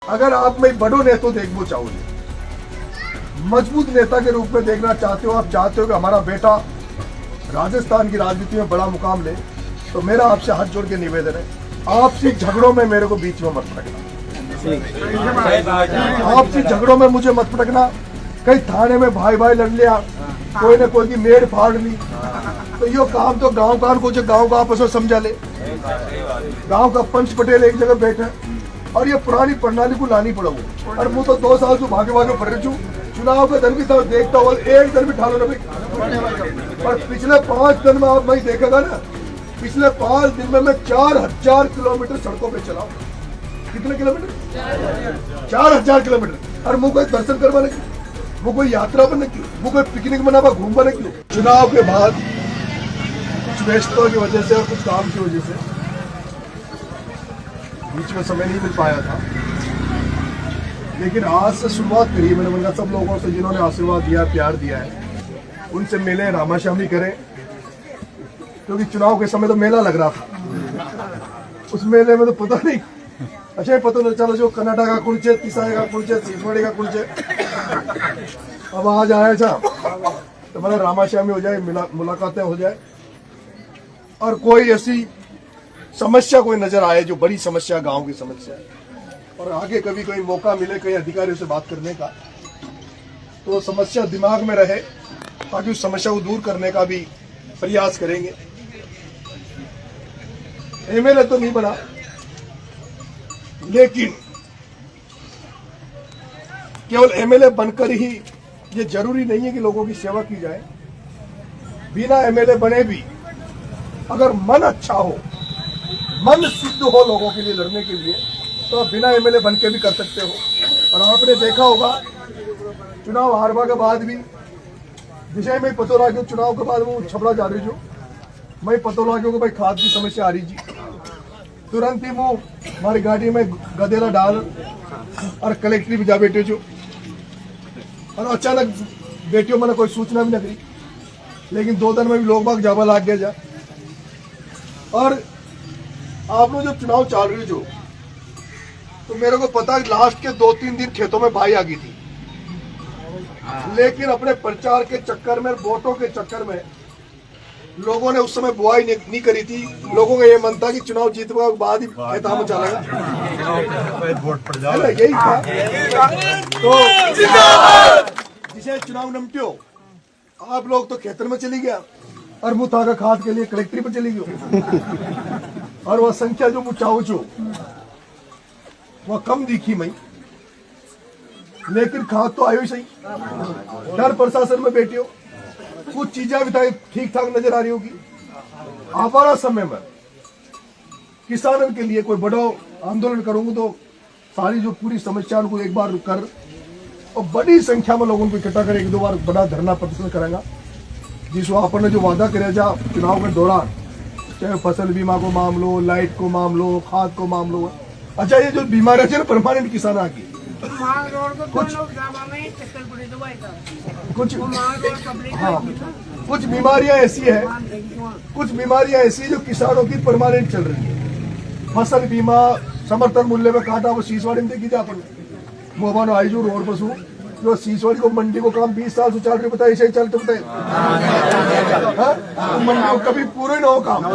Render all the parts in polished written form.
अगर आप में बड़ो नेता देखना चाहोगे, मजबूत नेता के रूप में देखना चाहते हो, आप चाहते हो कि हमारा बेटा राजस्थान की राजनीति में बड़ा मुकाम ले, तो मेरा आपसे हाथ जोड़ के निवेदन है, आपसी झगड़ों में मेरे को बीच में मत पटकना। आपसी झगड़ों में मुझे मत पटकना। कहीं थाने में भाई भाई लड़ लिया, कोई न कोई की मेड़ फाड़ ली, तो यो काम तो गांव का को जो गांव का आपस में समझा ले। गांव का पंच पटेल एक जगह बैठे और ये पुरानी प्रणाली को लानी पड़ेगी। और मुझे तो 2 साल से भागे भागे पड़ रही हूँ, चुनाव के दिन भी तो देखता हुआ एक दिन भी ठालो ना भाई। पर पिछले 5 दिन में आप भाई देखेगा ना, पिछले 5 दिन में मैं 4000 किलोमीटर सड़कों पे चला हूँ। कितने किलोमीटर? 4000 किलोमीटर। और मुझे कोई दर्शन करवाने क्यों, वो कोई यात्रा करने क्यों, वो कोई पिकनिक मनावा घूमने क्यों? चुनाव के बाद कुछ व्यस्तता की वजह से और कुछ काम की वजह से बीच में समय नहीं मिल पाया था, लेकिन आज से शुरुआत करी मैंने। बोला सब लोगों से जिन्होंने आशीर्वाद दिया, प्यार दिया है, उनसे मिले, रामाशामी करें, क्योंकि चुनाव के समय तो मेला लग रहा था। उस मेले में तो पता नहीं, अच्छा पता नहीं चलो जो कर्नाटक का कुलचे, तिसाई का कुलचे, सीसवाड़ी का कुलचे। अब आज आया था तो मतलब रामाशामी हो जाए, मुलाकातें हो जाए, और कोई ऐसी समस्या कोई नजर आए जो बड़ी समस्या, गांव की समस्या है, और आगे कभी कोई मौका मिले कई अधिकारियों से बात करने का, तो समस्या दिमाग में रहे, ताकि उस समस्या को दूर करने का भी प्रयास करेंगे। एमएलए तो नहीं बना, लेकिन केवल एमएलए बनकर ही ये जरूरी नहीं है कि लोगों की सेवा की जाए। बिना एमएलए बने भी अगर मन अच्छा हो, मन शुद्ध हो लोगों के लिए लड़ने के लिए, तो आप बिना एमएलए बन के भी कर सकते हो। और आपने देखा होगा चुनाव हारवा के बाद भी विषय में पतो लगे, चुनाव के बाद वो छपड़ा जा रही जो मैं पतो लगे भाई खाद की समस्या आ रही जी, तुरंत ही वो हमारी गाड़ी में गदेला डाल और कलेक्ट्री भी जा बैठे जो, और अचानक बेटियों मैंने कोई सूचना भी नहीं, लेकिन 2 दिन में भी लोग बाग जावा लाग गया जा। और आप लोग जब चुनाव चल रही जो, तो मेरे को पता है लास्ट के 2-3 दिन खेतों में भाई आ गई थी, लेकिन अपने प्रचार के चक्कर में, वोटों के चक्कर में लोगों ने उस समय बुआई नहीं करी थी। लोगों का ये मन था कि चुनाव जीतने के बाद ही खेता में चलेगा, यही था। तो जिसे चुनाव नमट्यो, आप लोग तो खेतर में चली गया और मुँह का खाद के लिए कलेक्ट्री पर चली गई, और वह संख्या जो मुझ चाहो जो वह कम दिखी मई, लेकिन खाद तो आयो ही सही। डर प्रशासन में बैठी हो, कुछ चीजें भी ठीक ठाक नजर आ रही होगी। आवारा समय में किसानों के लिए कोई बड़ा आंदोलन करूंगा तो सारी जो पूरी समस्या को एक बार कर, और बड़ी संख्या में लोगों को इकट्ठा कर 1-2 बार बड़ा धरना प्रदर्शन करेगा, जिसको आपने जो वादा करे जा चुनाव के दौरान, चाहे फसल बीमा को मामलो, लाइट को मामलो, खाद को मामलो। अच्छा, ये जो बीमारियां है ना परमानेंट किसान आ गई, कुछ बीमारियां ऐसी है, कुछ बीमारियां ऐसी जो किसानों की परमानेंट चल रही है। फसल बीमा, समर्थन मूल्य में काटा, वो सीसवाड़ी में देखी जा मोबानो आई जो रोड पर सू जो सीसवाड़ी को मंडी को काम 20 साल से चल रही, बताइए सही चलते बताइए, मंडी को कभी पूरे ना हो काम,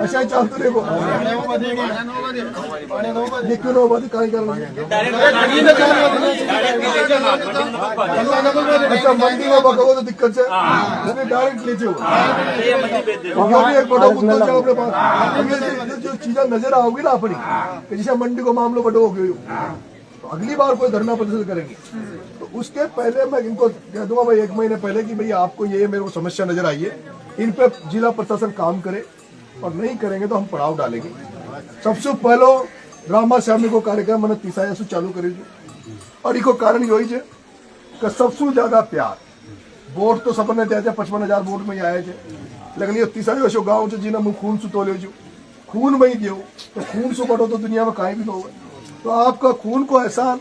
ऐसा ही चलते देखो। ये क्यों ना हो बात कहीं कर रहे, अच्छा मंडी में बको तो दिक्कत से डायरेक्ट ले जाओ, एक बड़ा मुद्दा जो अपने पास जो चीजें नजर आओगी ना अपनी, जैसे मंडी को मामलो बड़ो हो गई, तो अगली बार कोई धरना प्रदर्शन करेंगे तो उसके पहले मैं इनको कह दूंगा भाई 1 महीने पहले कि भाई आपको ये मेरे को समस्या नजर आई है, इन पे जिला प्रशासन काम करे, और नहीं करेंगे तो हम पड़ाव डालेंगे। सबसे पहले रामाश्यामी को कार्यक्रम मैंने 30 चालू करे, और इको कारण यही है कि सबसे ज्यादा प्यार वोट तो सबने दिया था, 55,000 वोट में आए थे, लेकिन ये 30 गाँव से जिन्हें खून से तोले जो खून में ही दो, तो खून से बढ़ो तो दुनिया में कहीं भी हो। तो आपका खून को एहसान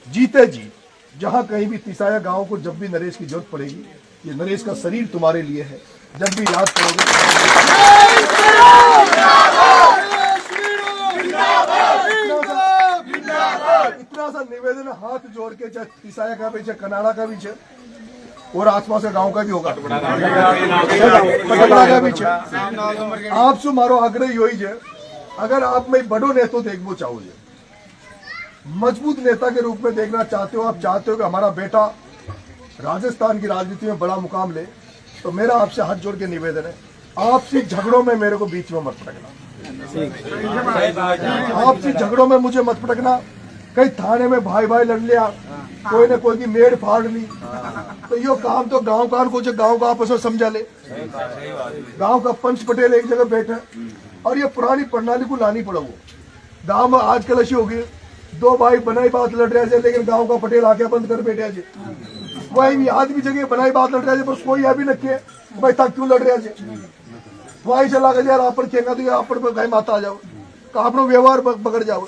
जीते जी, जहां कहीं भी तिसाया गांव को जब भी नरेश की जरूरत पड़ेगी, ये नरेश का शरीर तुम्हारे लिए है, जब भी याद करोगे। इतना सा निवेदन है, हाथ जोड़ के, चाहे तिसाया का भी, चाहे कनाडा का भी है और आसपास के गांव का भी होगा, पटकड़ा का भी है। आपसे मारो आग्रह यही है, अगर आप में बड़ो नेता देखो चाहो, मजबूत नेता के रूप में देखना चाहते हो, आप चाहते हो कि हमारा बेटा राजस्थान की राजनीति में बड़ा मुकाम ले, तो मेरा आपसे हाथ जोड़ के निवेदन है, आपसी झगड़ों में मेरे को बीच में मत पटकना। आपसी झगड़ों में मुझे मत पटकना। कहीं थाने में भाई भाई लड़ लिया, कोई ने कोई की मेड़ फाड़ ली, तो यो काम तो गांव का को, गांव का आपस में समझा ले। गांव का पंच पटेल एक जगह बैठे और ये पुरानी प्रणाली को लानी पड़ेगी। गांव में आजकल ऐसी होगी, दो भाई बनाई बात लड़ रहे थे, लेकिन गांव का पटेल आके बंद कर बैठे थे। वही आज भी जगह बनाई बात लड़ रहे थे, पर कोई अभी न किए भाई तक क्यों लड़ रहे थे, वही चला गया यार, आप खेगा तो आप गाय माता आ जाओ, आपनो व्यवहार बगड़ जाओ।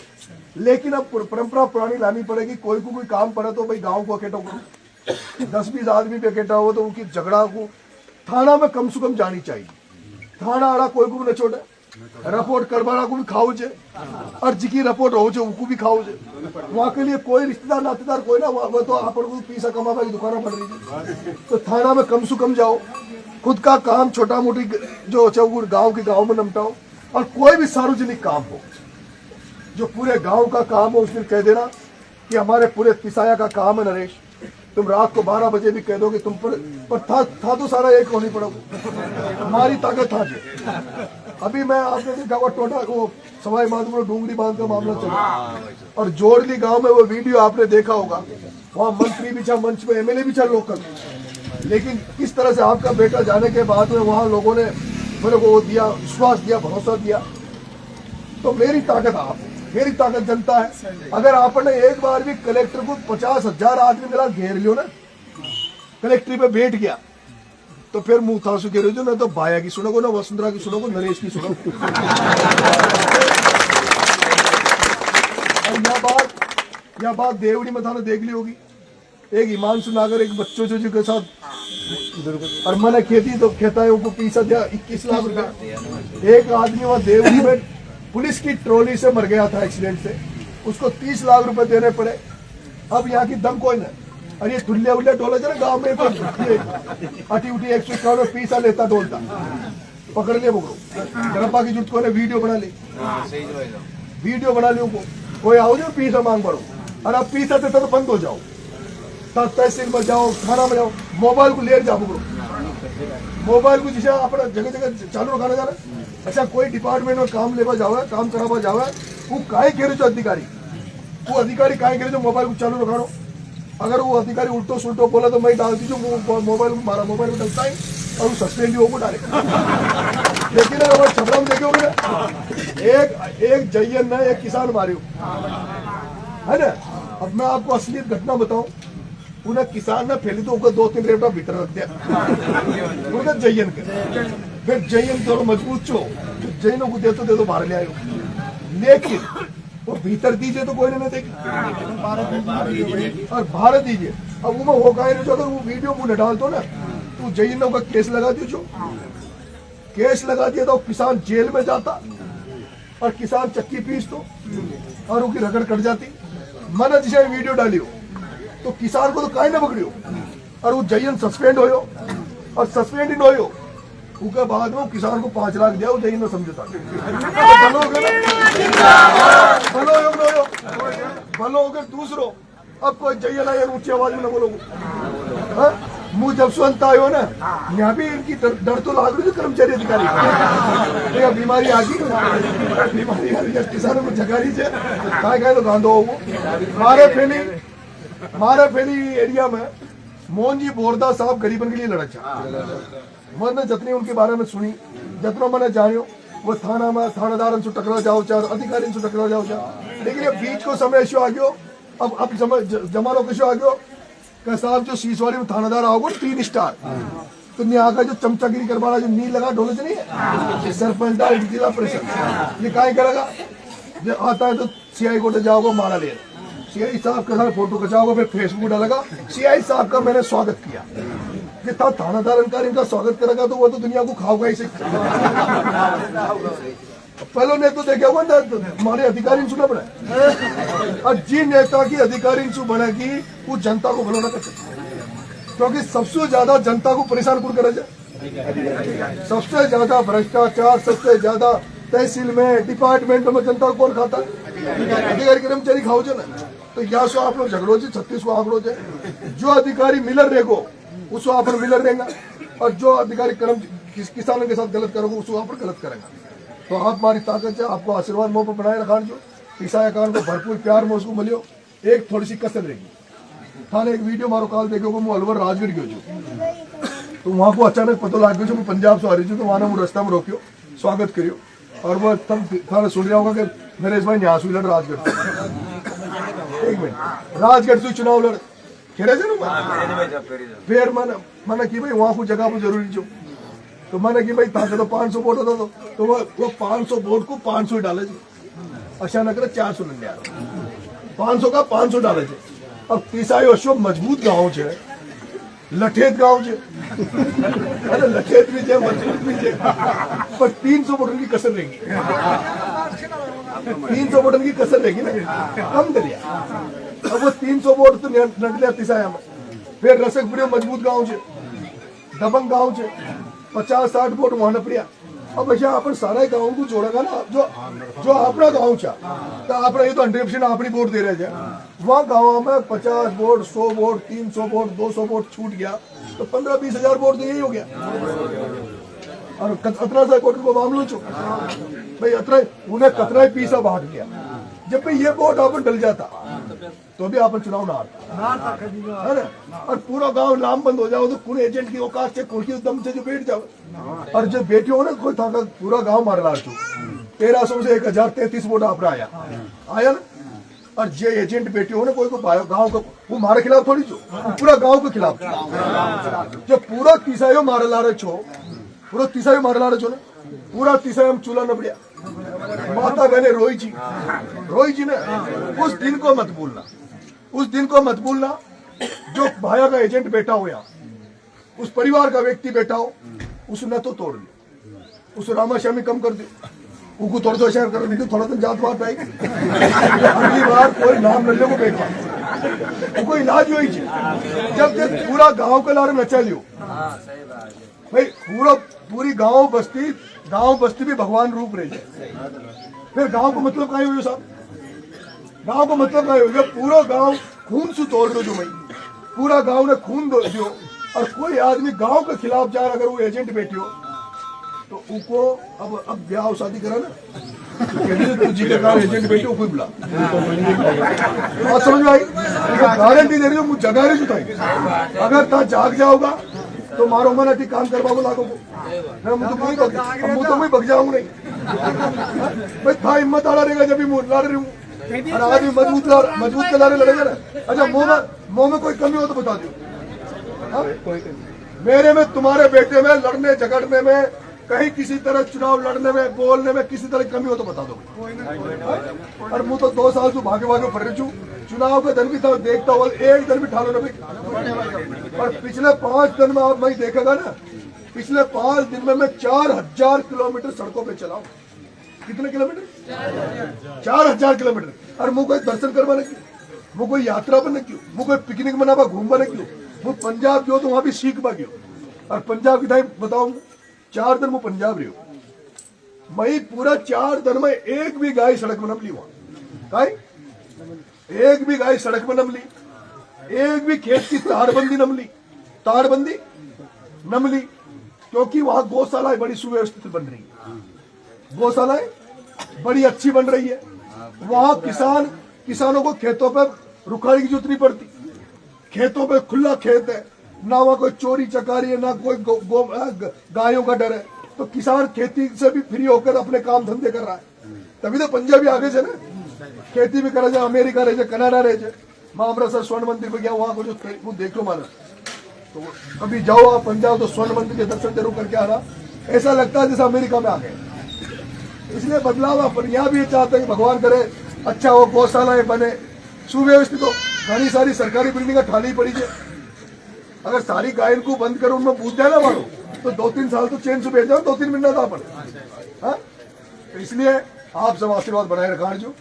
लेकिन अब परंपरा पुरानी लानी पड़ेगी। कोई को कोई काम पड़े तो भाई गांव को इकट्ठा करो, 10-20 आदमी भी इकट्ठा हो तो उनकी झगड़ा को थाना में कम से कम जानी चाहिए। थाना आड़ा कोई को भी न छोड़े, रिपोर्ट करवाना को भी खाओ जे, और जिकी रिपोर्ट हो जे उनको भी खाओ जे। वहाँ के लिए कोई रिश्तेदार नातेदार कोई ना, वो तो आप पैसा कमावा की दुकान पड़ रही है, तो थाना में कम से कम जाओ, खुद का काम छोटा मोटी जो गांव के गांव में निपटाओ। और कोई भी सार्वजनिक काम हो जो पूरे गांव का काम हो, उस दिन कह देना कि हमारे पूरे तिसाया का काम है नरेश, तुम रात को 12 बजे भी कह दो कि तुम पर था तो सारा एक होनी पड़ेगा, हमारी ताकत था जी। अभी मैं आपने देखा वो टोटा को सवाई माधोपुर डूंगरी बांध का मामला चला, और जोड़ली गांव में वो वीडियो आपने देखा होगा, वहाँ मंत्री भी था, मंच में एमएलए भी था लोकल, लेकिन किस तरह से आपका बेटा जाने के बाद में वहाँ लोगों ने मेरे को वो दिया, विश्वास दिया, भरोसा दिया। तो मेरी ताकत आप, मेरी ताकत जनता है। अगर आपने एक बार भी कलेक्टर को 50,000 आदमी मेरा घेर लियो ना, कलेक्ट्री पे बैठ गया, तो फिर मुंह था सु घेर ना, तो बाया की सुनोगो ना, वसुंधरा की सुनोगो, नरेश की सुनो। यह बात देवड़ी में थाने देख ली होगी, एक हिमांशु नागर एक बच्चों जो के साथ, और मैंने खेती तो खेता है उनको पैसा दिया 21 लाख रुपया। एक आदमी वहाँ देवड़ी में पुलिस की ट्रॉली से मर गया था एक्सीडेंट से, उसको 30 लाख रुपए देने पड़े। अब यहाँ की दम कोई नहीं, और ये ठुल्ले उल्ले डोले थे गाँव में, अटी उठी 151 पैसा लेता डोलता, पकड़ लिया पकड़ो, गरपा की जुट को वीडियो बना ली, वीडियो बना ली उनको, कोई आओ जो पैसा मांग पड़ो, और अब पैसा देता तो बंद हो जाओ, तहसील में जाओ, थाना में जाओ, मोबाइल को ले जाओ पकड़ो, मोबाइल को जिसे अपना जगह जगह चालू रखाना जा रहा है। अच्छा कोई डिपार्टमेंट में काम लेवा जावे, काम करावा जावे, वो काहे कह रहे जो अधिकारी, वो अधिकारी काहे कह रहे जो मोबाइल को चालू रखानो। अगर वो अधिकारी उल्टो सुल्टो बोला तो मैं डाल दीजिए मोबाइल को, मारा मोबाइल में डलता है और वो सस्पेंड भी होगा डालेगा। लेकिन अगर छपरा में देखोगे ना, एक जयन ने एक किसान मारे है ना। अब मैं आपको असली घटना बताऊं, उन्हें किसान ने फैली तो उनको 2-3 रेपटा भीतर रख दिया उन्हें जयन के, फिर जयन थोड़ा मजबूत छो, जयनों को दे तो बाहर ले आयो, लेकिन वो भीतर दीजिए तो कोई नहीं देगी, और भारत दीजिए। अब वो हो गए जो, अगर वो वीडियो को न डालतो ना तो जयनों का केस लगा दियो, जो केस लगा दिया तो किसान जेल में जाता और किसान चक्की पीस तो और उनकी रगड़ कट जाती। मैंने जिसे वीडियो डाली हो तो किसान को तो काहे ना पकड़ियो, और वो जयन सस्पेंड होयो, और सस्पेंड इन होयो उसके बाद में किसान को 5 लाख दिया, वो जयन ने समझौता भलो हो गए दूसरो। अब कोई जयन आया ऊंची आवाज में न बोलो, मुंह जब सुनता आयो ना, यहाँ भी इनकी डर तो लाग रही कर्मचारी अधिकारी, बीमारी आ गई, बीमारी आ गई, किसानों को जगा रही है, काय तो गांधो हो। हमारे फैली एरिया में मोहन जी बोरदा साहब गरीबन के लिए लड़ा था। मैंने जितनी उनके बारे में सुनी, जितना मैंने जानियो, वो थाना में थानेदार से टकरा जाओ चाहे अधिकारी से टकरा जाओ चाहे, लेकिन ये बीच को समय ऐसा आ गयो, अब जमानो कैसे आ गयो कि साहब जो सीसवाड़ी में थानेदार आओगे 3 स्टार, तो यहाँ का जो चमचागिरी करवाना जो नील लगा ढोले से नहीं है, सरपंच जिला परिषद, ये काय करेगा, जो आता है तो CI को जाओगे मारा ले, CI साहब के साथ फोटो खिंचाओगे, फिर फेसबुक डालेगा CI साहब का मैंने स्वागत किया। जितना थानादार इनका स्वागत करेगा तो वो तो दुनिया को खाओगा इसे। पहले ने तो देखा हुआ ना हमारे अधिकारी सुना पड़ा और जी नेता की अधिकारी बनेगी वो जनता को भलो न कर सकते, क्योंकि सबसे ज्यादा जनता को परेशान कौन करे जाए। सबसे ज्यादा भ्रष्टाचार, सबसे ज्यादा तहसील में, डिपार्टमेंट में जनता को कौन खाता है? अधिकारी कर्मचारी खाओ ना। तो या सो आप लोग झगड़ो छे, 36 को आंकड़ो छे, जो अधिकारी मिलर रहेगो उसको आप मिलर रहेगा, और जो अधिकारी किसानों के साथ गलत करोगे उसको आप गलत करेगा। तो आप हमारी ताकत है, आपको आशीर्वाद मुंह पर बनाए रखा जो ईसाई कान को भरपूर प्यार में उसको मिलियो। एक थोड़ी सी कसर रहेगी। थाने एक वीडियो मारो काल देखो मैं अलवर राजगढ़ गयो छू, तो वहां को अचानक पता लग गयो पंजाब से आ रही छू, तो वहां ने रास्ता में रोक्यो, स्वागत करियो, और वो तब थाने सुन रहा होगा कि नरेश भाई यहाँ से लड़ राजगढ़ से। एक मिनट, राजगढ़ से चुनाव लड़ खेरे थे ना, फिर मैंने की भाई वहां को जगह पर जरूरी छो, तो मैंने की भाई था तो 500 वोट होता तो वो 500 वोट को 500 ही डाले, अच्छा न करे 400 नहीं आ रहा, 500 का 500 डाले। अब तीसाई अशोक मजबूत गाँव है, लठेत गाँव है, अरे लठेत भी है, मजबूत भी है, पर 300 वोट की कसर रहेगी, 300 वोट की कसर रहेगी ना, कम करिया। अब वो 300 वोट तो लड़ लिया तीसाया में। फिर रसकपुरी मजबूत गाँव है, दबंग गाँव है, 50-60 वोट वहां न पड़िया। अब अच्छा अपन सारा गाँव को जोड़ेगा ना, जो अपना गाँव था, तो अपना ये तो 100% अपनी वोट दे रहे थे, वहाँ गाँव में 50 वोट, 100 वोट, 300 वोट, 200 वोट छूट गया, तो 15-20 हजार वोट तो यही हो गया। और अतना सा कोट को मामलो छो भाई, अतना उन्हें कतना ही पीसा बांट गया। जब भी ये वोट अपन डल जाता तो भी अपन चुनाव ना आता है ना, और पूरा गांव नाम बंद हो जाओ तो कोई एजेंट की औकात से कोई दम से जो बैठ जाओ, और जब बैठे हो ना कोई था पूरा गांव मार ला छो 1300 से 1033 वोट आप आया ना, और जे एजेंट बैठे हो ना कोई को गांव का वो हमारे खिलाफ थोड़ी छो, पूरा गांव के खिलाफ जो पूरा तीसायो मार ला रहे छो, पूरा तीसायो मार ला रहे छो ना, पूरा तीसायो हम चूल्हा न बढ़िया माता बहने रोई जी ने, उस दिन को मत भूलना, उस दिन को मत भूलना। जो भाया का एजेंट बैठा हो या उस परिवार का व्यक्ति बैठा हो, उसने तो तोड़ लिया, उस रामाश्यामी कम कर दियो, उनको थोड़ा सा शेयर कर दी, थोड़ा सा जात बात आएगी, अगली बार कोई नाम न को बैठा कोई इलाज हुई जब तक पूरा गांव के लारे नचा लियो भाई, पूरी गांव बस्ती भी भगवान रूप रही है। फिर गांव को मतलब क्या हो साहब, गांव को मतलब क्या हो, पूरा गांव खून से तोड़ दो, जो भाई पूरा गांव ने खून दो दियो, और कोई आदमी गांव के खिलाफ जा रहा, अगर वो एजेंट बैठे हो तो उनको अब ब्याह शादी करा ना, तुझी के कारण एजेंट बैठे हो कोई बुला बात समझ में आई, गारंटी दे रही हूँ, मुझे जगह नहीं जुटाई, अगर ता जाग जाओगा तो मारो मन अति काम करवाओ लागो तो मैं भग जाऊंगा नहीं भाई, था हिम्मत आड़ा रहेगा जब भी लड़ रही हूँ, और आदमी मजबूत के लारे लड़ेगा ना। अच्छा मुंह में कोई कमी हो तो बता दो, मेरे में तुम्हारे बेटे में लड़ने झगड़ने में कहीं किसी तरह चुनाव लड़ने में बोलने में किसी तरह कमी हो तो बता दो। और मुझे तो 2 साल से भागे पड़ रही हूँ, चुनाव के दिन भी देखता हुआ एक दिन भी ठालो ना भाई। और पिछले 5 दिन में आप मैं देखेगा ना, पिछले 5 दिन में मैं 4000 किलोमीटर सड़कों पे चला हूँ। कितने किलोमीटर? 4000 किलोमीटर। और मुझे कोई दर्शन करवाने क्यों, मुझे कोई यात्रा पर क्यों, मुझे कोई पिकनिक मनावा घूमने क्यों, वो पंजाब गयो तो वहां भी सीख बा गयो। और पंजाब की टाइम बताऊंगा, 4 दिन में पंजाब रही हूँ मैं, पूरा 4 दिन में एक भी गाय सड़क में न मिली, वहां एक भी गाय सड़क में न मिली, एक भी खेत की तारबंदी न मिली, क्योंकि वहां गौशालाएं बड़ी सुव्यवस्थित बन रही है, गौशालाएं बड़ी अच्छी बन रही है। वहां किसानों को खेतों पर रुकाने की जरूरत नहीं पड़ती, खेतों पे खुला खेत है, ना वहां कोई चोरी चकारी है, ना कोई गायों का डर है, तो किसान खेती से भी फ्री होकर अपने काम धंधे कर रहा है। तभी तो पंजाबी आगे से ना खेती भी करे, अमेरिका रहे, कनाडा रहे, मैं अमृतसर स्वर्ण मंदिर पे गया, वहां को जो देख लो मानो, तो कभी जाओ आप पंजाब तो स्वर्ण मंदिर के दर्शन जरूर करके आना, ऐसा लगता है जैसे अमेरिका में आ गए। इसलिए बदलाव अपन यहाँ भी चाहते हैं कि भगवान करे अच्छा हो, गौशालाएं बने, सुव्यवस्थित हो। घनी सारी सरकारी बिल्डिंग खाली पड़ी है, अगर सारी गायन को बंद करो, उनमें पूछ जाए ना मारो, तो 2-3 साल तो चेन से बैठ जाओ, 2-3 महीना था अपन, तो इसलिए आप सब आशीर्वाद बनाए रखा जो